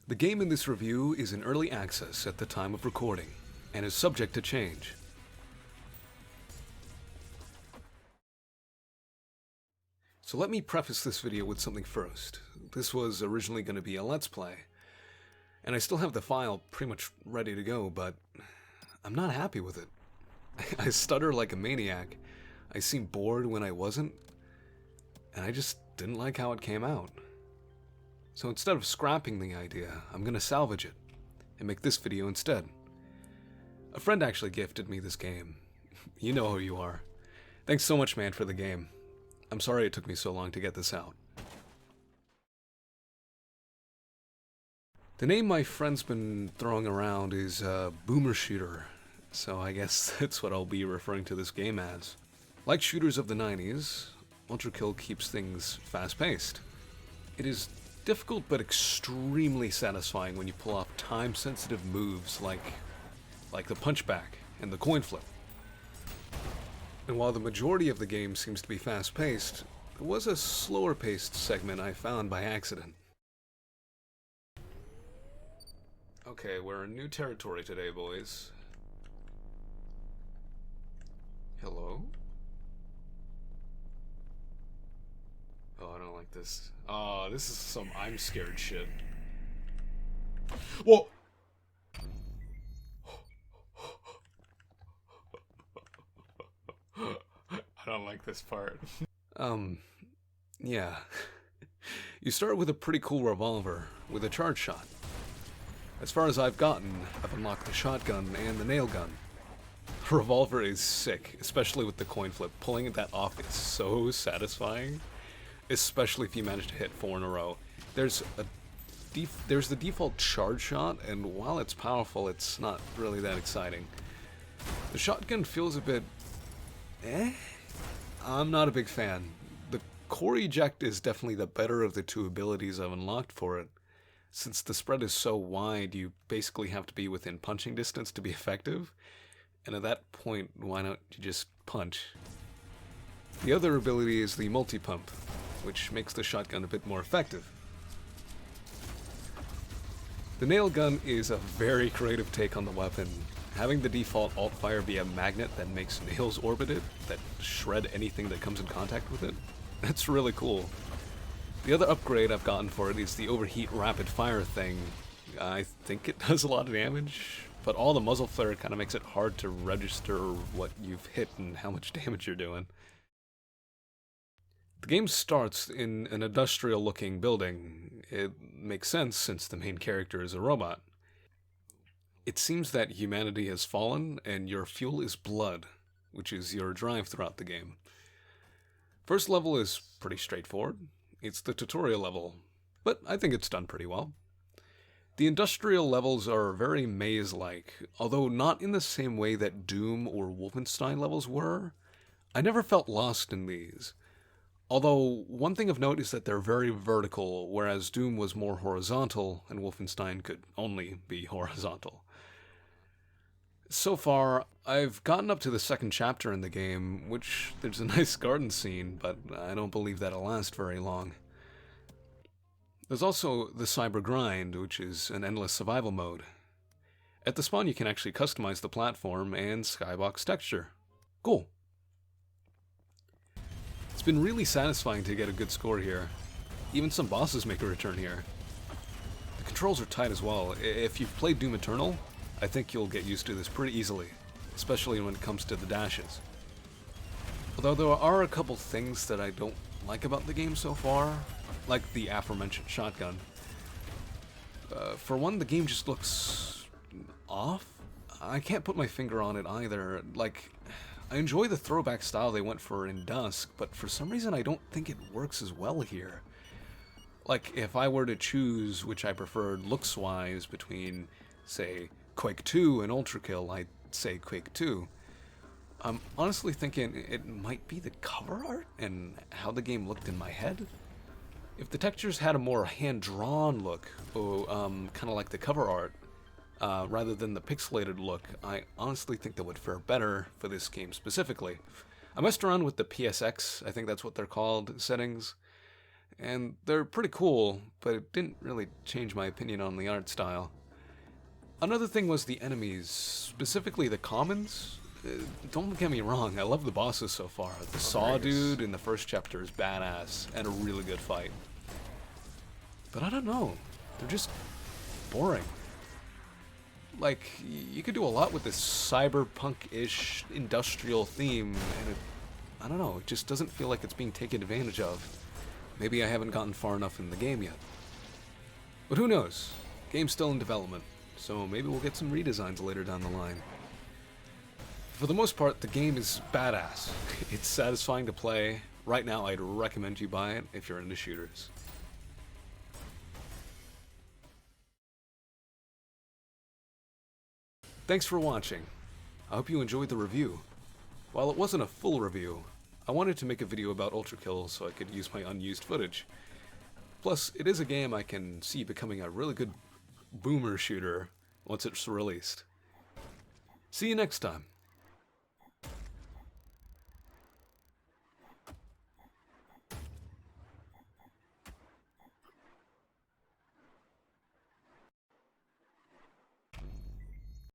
The game in this review is in early access at the time of recording, and is subject to change. So let me preface this video with something first. This was originally going to be a Let's Play, and I still have the file pretty much ready to go, but I'm not happy with it. I stutter like a maniac, I seem bored when I wasn't, and I just didn't like how it came out. So instead of scrapping the idea, I'm gonna salvage it, and make this video instead. A friend actually gifted me this game. You know who you are. Thanks so much, man, for the game. I'm sorry it took me so long to get this out. The name my friend's been throwing around is Boomer Shooter, so I guess that's what I'll be referring to this game as. Like shooters of the 90s, ULTRAKILL keeps things fast-paced. It is difficult but extremely satisfying when you pull off time-sensitive moves like the punchback and the coin flip. And while the majority of the game seems to be fast-paced, there was a slower-paced segment I found by accident. Okay, we're in new territory today, boys. Hello? Oh, I don't like this. Oh, this is some I'm scared shit. Whoa! I don't like this part. Yeah. You start with a pretty cool revolver with a charge shot. As far as I've gotten, I've unlocked the shotgun and the nail gun. The revolver is sick, especially with the coin flip. Pulling that off is so satisfying, especially if you manage to hit 4 in a row. There's the default charge shot, and while it's powerful, it's not really that exciting. The shotgun feels a bit I'm not a big fan. The core eject is definitely the better of the two abilities I've unlocked for it. Since the spread is so wide, you basically have to be within punching distance to be effective, and at that point, why don't you just punch? The other ability is the multi-pump, which makes the shotgun a bit more effective. The nail gun is a very creative take on the weapon. Having the default alt-fire be a magnet that makes nails orbit it, that shred anything that comes in contact with it, that's really cool. The other upgrade I've gotten for it is the overheat rapid fire thing. I think it does a lot of damage, but all the muzzle flare kind of makes it hard to register what you've hit and how much damage you're doing. The game starts in an industrial-looking building. It makes sense since the main character is a robot. It seems that humanity has fallen, and your fuel is blood, which is your drive throughout the game. First level is pretty straightforward. It's the tutorial level, but I think it's done pretty well. The industrial levels are very maze-like, although not in the same way that Doom or Wolfenstein levels were. I never felt lost in these. Although, one thing of note is that they're very vertical, whereas Doom was more horizontal, and Wolfenstein could only be horizontal. So far, I've gotten up to the second chapter in the game, which there's a nice garden scene, but I don't believe that'll last very long. There's also the Cyber Grind, which is an endless survival mode. At the spawn you can actually customize the platform and skybox texture. Cool. It's been really satisfying to get a good score here. Even some bosses make a return here. The controls are tight as well. If you've played Doom Eternal, I think you'll get used to this pretty easily, especially when it comes to the dashes. Although there are a couple things that I don't like about the game so far, like the aforementioned shotgun. For one, the game just looks off. I can't put my finger on it either. Like, I enjoy the throwback style they went for in Dusk, but for some reason I don't think it works as well here. Like, if I were to choose which I preferred looks-wise between, say, Quake 2 and ULTRAKILL, I'd say Quake 2. I'm honestly thinking it might be the cover art and how the game looked in my head. If the textures had a more hand-drawn look, or kind of like the cover art, rather than the pixelated look, I honestly think that would fare better for this game specifically. I messed around with the PSX, I think that's what they're called, settings, and they're pretty cool, but it didn't really change my opinion on the art style. Another thing was the enemies, specifically the commons. Don't get me wrong, I love the bosses so far. The Saw dude in the first chapter is badass, and a really good fight. But I don't know, they're just boring. Like, you could do a lot with this cyberpunk-ish industrial theme, and I don't know, it just doesn't feel like it's being taken advantage of. Maybe I haven't gotten far enough in the game yet. But who knows? Game's still in development, so maybe we'll get some redesigns later down the line. For the most part, the game is badass. It's satisfying to play. Right now, I'd recommend you buy it if you're into shooters. Thanks for watching. I hope you enjoyed the review. While it wasn't a full review, I wanted to make a video about ULTRAKILL so I could use my unused footage. Plus, it is a game I can see becoming a really good boomer shooter once it's released. See you next time.